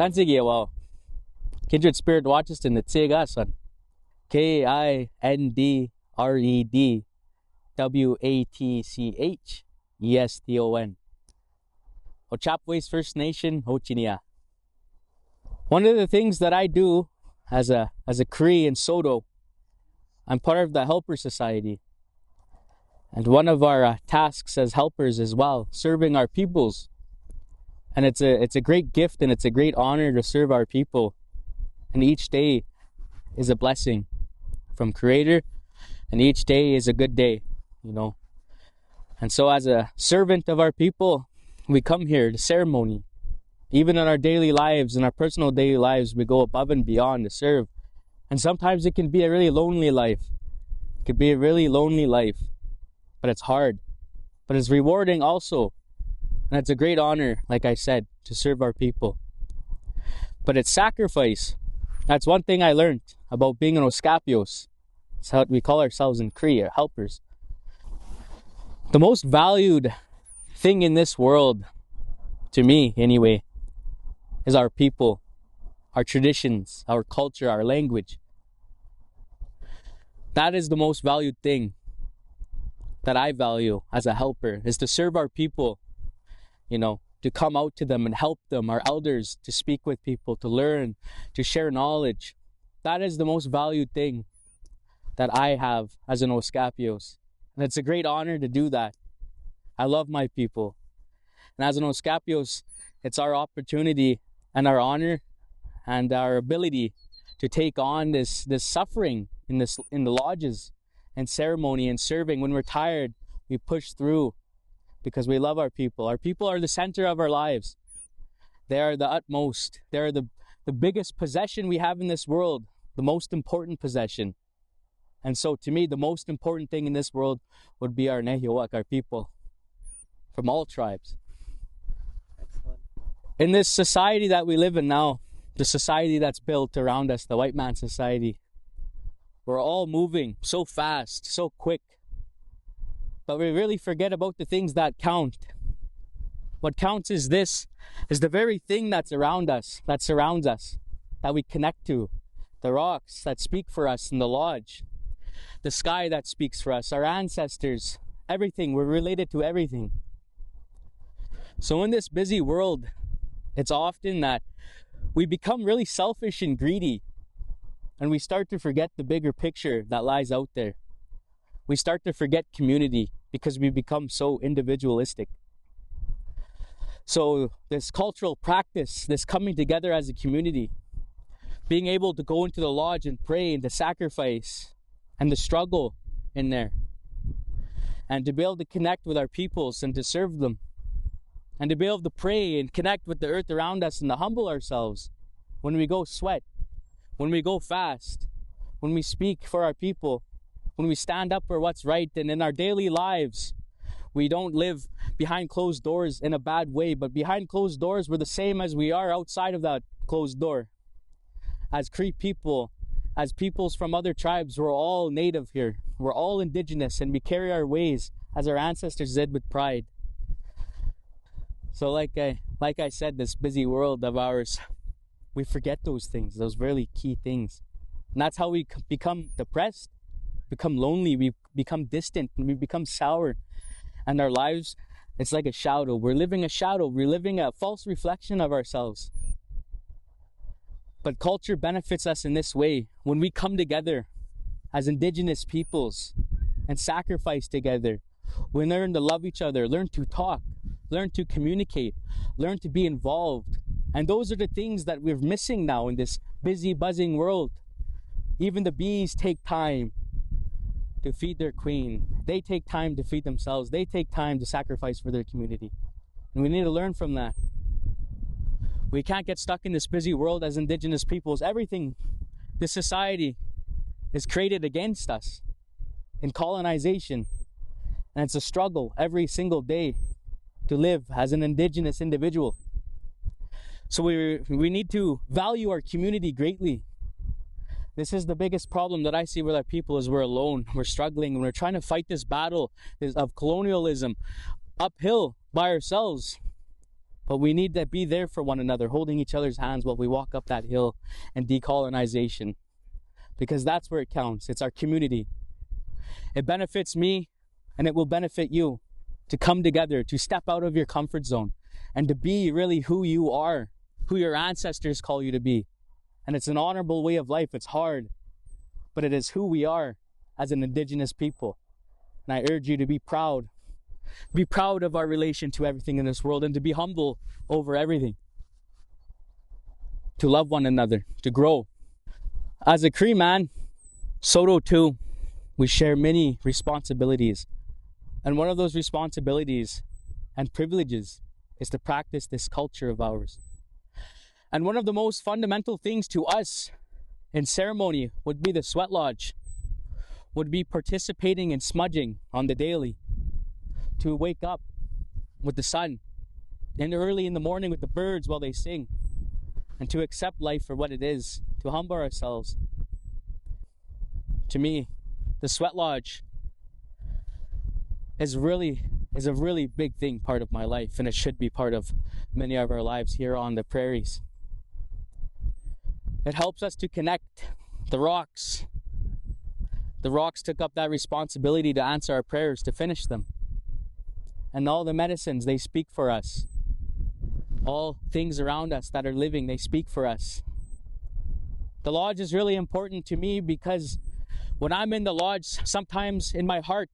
Tansige wow. Kindred Spirit Watcheston the Tsigasan. KINDRED WATCHESTON. Ochapways First Nation Hochinia. One of the things that I do as a Cree in Soto, I'm part of the Helper Society. And one of our tasks as helpers as well, serving our peoples. And it's a great gift and it's a great honor to serve our people. And each day is a blessing from Creator, and each day is a good day, you know. And so as a servant of our people, we come here to ceremony. Even in our daily lives, in our personal daily lives, we go above and beyond to serve. And sometimes it can be a really lonely life. It could be a really lonely life. But it's hard. But it's rewarding also. And it's a great honor, like I said, to serve our people. But it's sacrifice. That's one thing I learned about being an Oskapios. It's how we call ourselves in Cree, helpers. The most valued thing in this world, to me anyway, is our people, our traditions, our culture, our language. That is the most valued thing that I value as a helper, is to serve our people, you know, to come out to them and help them, our elders, to speak with people, to learn, to share knowledge. That is the most valued thing that I have as an Oskapios. And it's a great honor to do that. I love my people. And as an Oskapios, it's our opportunity and our honor and our ability to take on this suffering in the lodges and ceremony and serving. When we're tired, we push through because we love our people. Our people are the center of our lives. They are the utmost. They are the biggest possession we have in this world, the most important possession. And so to me, the most important thing in this world would be our Nehiwak, our people from all tribes. Excellent. In this society that we live in now, the society that's built around us, the white man society, we're all moving so fast, so quick. But we really forget about the things that count. What counts is the very thing that's around us, that surrounds us, that we connect to. The rocks that speak for us in the lodge. The sky that speaks for us, our ancestors, everything. We're related to everything. So in this busy world, it's often that we become really selfish and greedy. And we start to forget the bigger picture that lies out there. We start to forget community because we become so individualistic. So this cultural practice, this coming together as a community, being able to go into the lodge and pray and to sacrifice and the struggle in there, and to be able to connect with our peoples and to serve them, and to be able to pray and connect with the earth around us and to humble ourselves when we go sweat, when we go fast, when we speak for our people, when we stand up for what's right. And in our daily lives, we don't live behind closed doors in a bad way, but behind closed doors, we're the same as we are outside of that closed door. As Cree people, as peoples from other tribes, we're all native here. We're all indigenous, and we carry our ways as our ancestors did with pride. So like I said, this busy world of ours, we forget those things, those really key things. And that's how we become depressed, become lonely, we become distant, and we become sour. And our lives, it's like a shadow. We're living a shadow. We're living a false reflection of ourselves. But culture benefits us in this way. When we come together as indigenous peoples and sacrifice together, we learn to love each other, learn to talk, learn to communicate, learn to be involved. And those are the things that we're missing now in this busy, buzzing world. Even the bees take time to feed their queen. They take time to feed themselves. They take time to sacrifice for their community. And we need to learn from that. We can't get stuck in this busy world as indigenous peoples. Everything, this society is created against us in colonization. And it's a struggle every single day to live as an indigenous individual. So we need to value our community greatly. This is the biggest problem that I see with our people, is we're alone, we're struggling, and we're trying to fight this battle of colonialism uphill by ourselves. But we need to be there for one another, holding each other's hands while we walk up that hill and decolonization. Because that's where it counts. It's our community. It benefits me and it will benefit you to come together, to step out of your comfort zone and to be really who you are, who your ancestors call you to be. And it's an honorable way of life. It's hard, but it is who we are as an Indigenous people. And I urge you to be proud. Be proud of our relation to everything in this world and to be humble over everything. To love one another, to grow. As a Cree man, Soto too, we share many responsibilities. And one of those responsibilities and privileges is to practice this culture of ours. And one of the most fundamental things to us in ceremony would be the sweat lodge, would be participating in smudging on the daily, to wake up with the sun and early in the morning with the birds while they sing, and to accept life for what it is, to humble ourselves. To me, the sweat lodge is a really big thing, part of my life, and it should be part of many of our lives here on the prairies. It helps us to connect the rocks. The rocks took up that responsibility to answer our prayers, to finish them. And all the medicines, they speak for us. All things around us that are living, they speak for us. The lodge is really important to me because when I'm in the lodge, sometimes in my heart,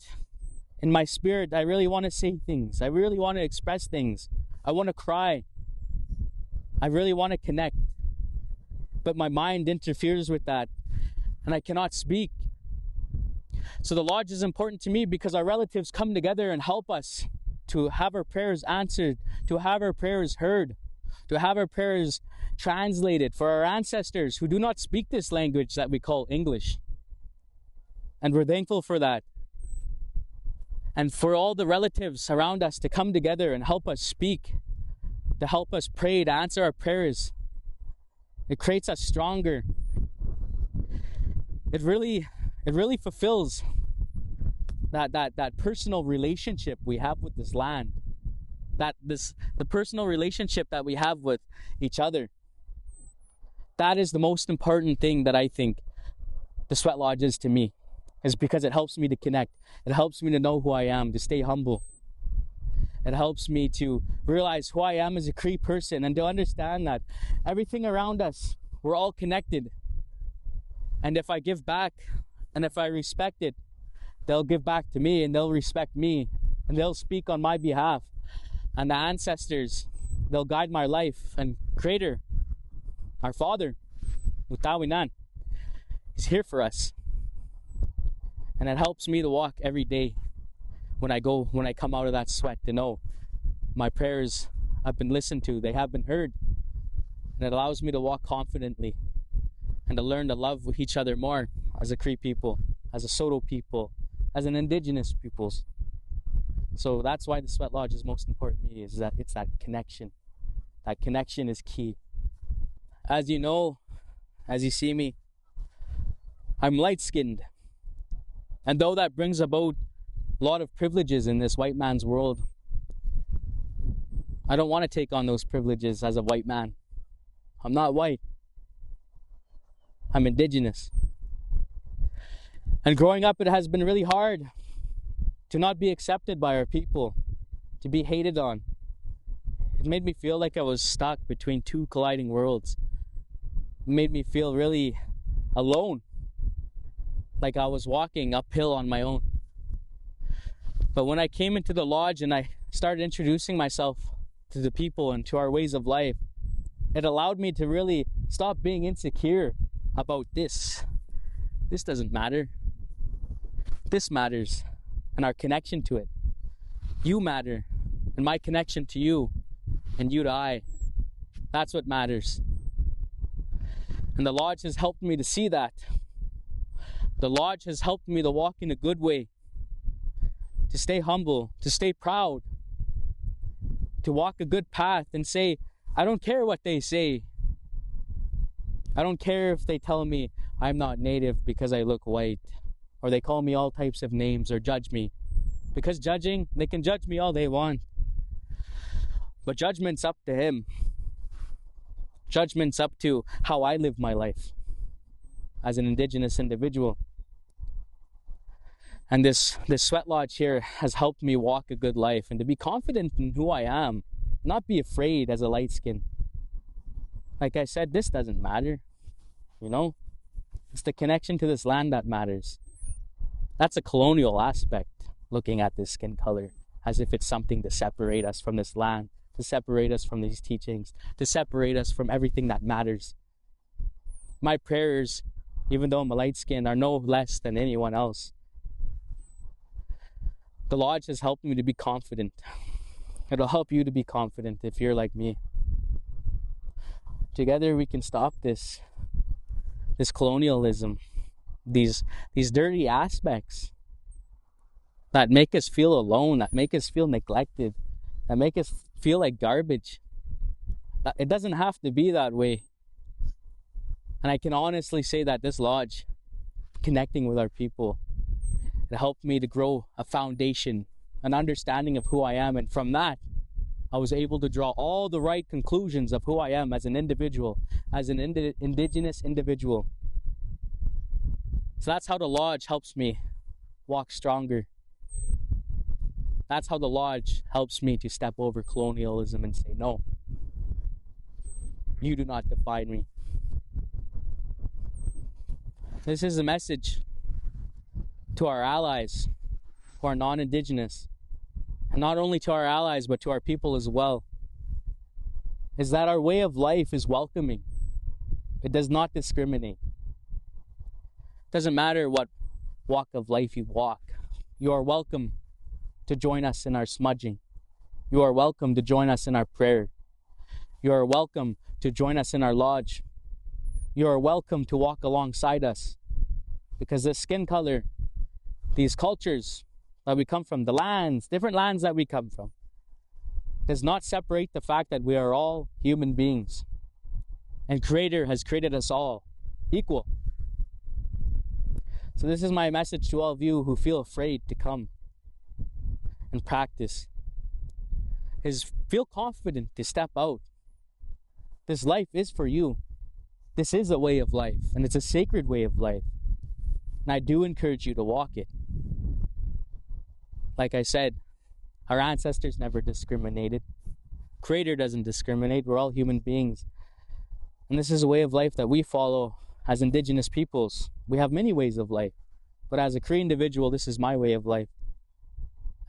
in my spirit, I really want to say things. I really want to express things. I want to cry. I really want to connect. But my mind interferes with that, and I cannot speak. So the lodge is important to me because our relatives come together and help us to have our prayers answered, to have our prayers heard, to have our prayers translated for our ancestors who do not speak this language that we call English. And we're thankful for that. And for all the relatives around us to come together and help us speak, to help us pray, to answer our prayers. It creates us stronger. It really fulfills that personal relationship we have with this land. The personal relationship that we have with each other. That is the most important thing that I think the sweat lodge is to me. Is because it helps me to connect. It helps me to know who I am, to stay humble. It helps me to realize who I am as a Cree person and to understand that everything around us, we're all connected. And if I give back and if I respect it, they'll give back to me and they'll respect me and they'll speak on my behalf. And the ancestors, they'll guide my life. And Creator, our Father, Utawinan, is here for us. And it helps me to walk every day when I come out of that sweat, to know my prayers have been listened to, they have been heard. And it allows me to walk confidently and to learn to love each other more as a Cree people, as a Soto people, as an Indigenous peoples. So that's why the sweat lodge is most important to me, is that it's that connection. That connection is key. As you know, as you see me, I'm light-skinned. And though that brings about a lot of privileges in this white man's world, I don't want to take on those privileges as a white man. I'm not white. I'm Indigenous. And growing up, it has been really hard to not be accepted by our people, to be hated on. It made me feel like I was stuck between two colliding worlds. It made me feel really alone, like I was walking uphill on my own. But when I came into the lodge and I started introducing myself to the people and to our ways of life, it allowed me to really stop being insecure about this. This doesn't matter. This matters, and our connection to it. You matter, and my connection to you, and you to I. That's what matters. And the lodge has helped me to see that. The lodge has helped me to walk in a good way, to stay humble, to stay proud, to walk a good path and say, I don't care what they say. I don't care if they tell me I'm not native because I look white, or they call me all types of names or judge me. Because judging, they can judge me all they want. But judgment's up to him. Judgment's up to how I live my life as an Indigenous individual. And this sweat lodge here has helped me walk a good life and to be confident in who I am, not be afraid as a light skin. Like I said, this doesn't matter, you know? It's the connection to this land that matters. That's a colonial aspect, looking at this skin color as if it's something to separate us from this land, to separate us from these teachings, to separate us from everything that matters. My prayers, even though I'm a light skin, are no less than anyone else. The lodge has helped me to be confident. It'll help you to be confident if you're like me. Together we can stop this colonialism, these dirty aspects that make us feel alone, that make us feel neglected, that make us feel like garbage. It doesn't have to be that way. And I can honestly say that this lodge, connecting with our people, it helped me to grow a foundation, an understanding of who I am. And from that, I was able to draw all the right conclusions of who I am as an individual, as an Indigenous individual. So that's how the lodge helps me walk stronger. That's how the lodge helps me to step over colonialism and say, no, you do not define me. This is a message to our allies who are non-Indigenous, and not only to our allies but to our people as well, is that our way of life is welcoming. It does not discriminate. It doesn't matter what walk of life you walk. You are welcome to join us in our smudging. You are welcome to join us in our prayer. You are welcome to join us in our lodge. You are welcome to walk alongside us, because this skin color, these cultures that we come from, the lands, different lands that we come from, does not separate the fact that we are all human beings. And Creator has created us all equal. So this is my message to all of you who feel afraid to come and practice, is feel confident to step out. This life is for you. This is a way of life, and it's a sacred way of life. And I do encourage you to walk it. Like I said, our ancestors never discriminated. Creator doesn't discriminate. We're all human beings. And this is a way of life that we follow as Indigenous peoples. We have many ways of life. But as a Cree individual, this is my way of life.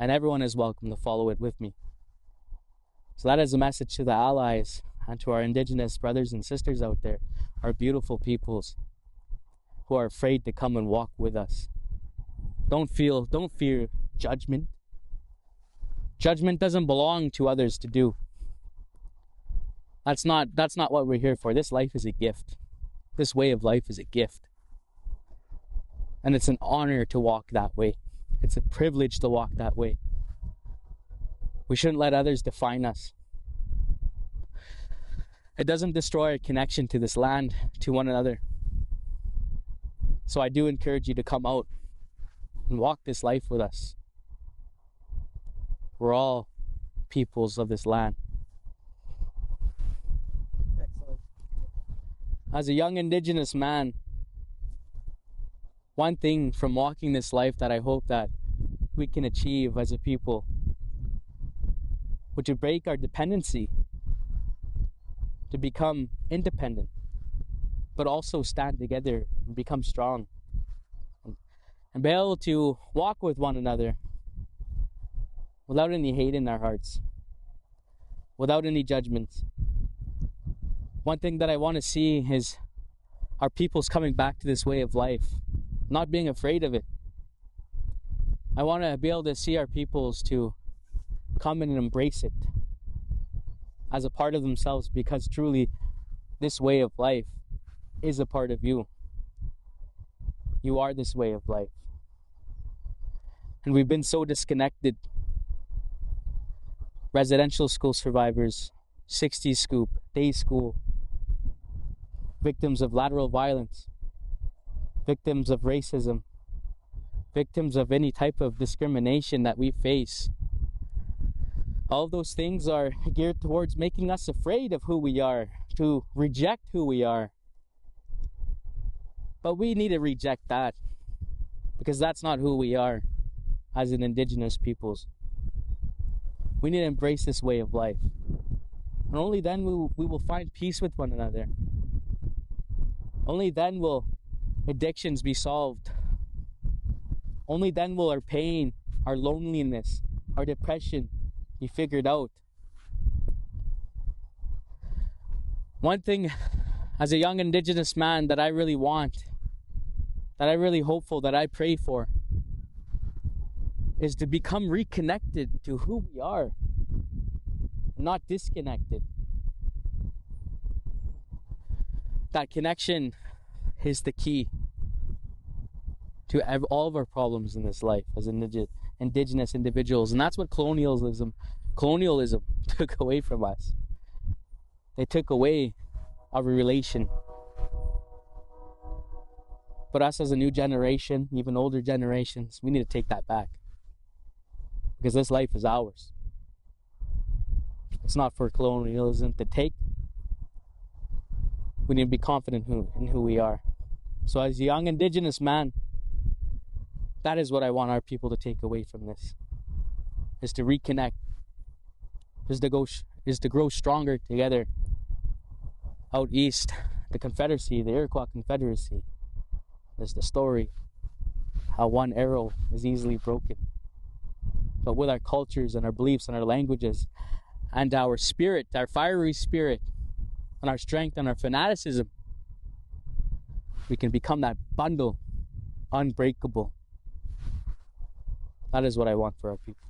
And everyone is welcome to follow it with me. So that is a message to the allies and to our Indigenous brothers and sisters out there, our beautiful peoples who are afraid to come and walk with us. Don't fear judgment. Judgment doesn't belong to others to do. That's not what we're here for. This life is a gift. This way of life is a gift. And it's an honor to walk that way. It's a privilege to walk that way. We shouldn't let others define us. It doesn't destroy our connection to this land, to one another. So I do encourage you to come out and walk this life with us. We're all peoples of this land. Excellent. As a young Indigenous man, one thing from walking this life that I hope that we can achieve as a people would to break our dependency, to become independent, but also stand together and become strong, and be able to walk with one another without any hate in our hearts, without any judgments. One thing that I want to see is our peoples coming back to this way of life, not being afraid of it. I want to be able to see our peoples to come in and embrace it as a part of themselves, because truly this way of life is a part of you. You are this way of life. And we've been so disconnected. Residential school survivors, 60s scoop, day school, victims of lateral violence, victims of racism, victims of any type of discrimination that we face. All of those things are geared towards making us afraid of who we are, to reject who we are. But we need to reject that, because that's not who we are as an indigenous peoples. We need to embrace this way of life. And only then we will find peace with one another. Only then will addictions be solved. Only then will our pain, our loneliness, our depression be figured out. One thing as a young indigenous man that I really want, that I really hope for, that I pray for, is to become reconnected to who we are, not disconnected. That connection is the key to all of our problems in this life as indigenous individuals. And that's what colonialism took away from us. They took away our relation. But us as a new generation, even older generations, we need to take that back. Because this life is ours. It's not for colonialism to take. We need to be confident in who we are. So as a young indigenous man, that is what I want our people to take away from this. Is to reconnect. Is to grow stronger together. Out east, the Confederacy, the Iroquois Confederacy. There's the story. How one arrow is easily broken. But with our cultures and our beliefs and our languages and our spirit, our fiery spirit, and our strength and our fanaticism, we can become that bundle, unbreakable. That is what I want for our people.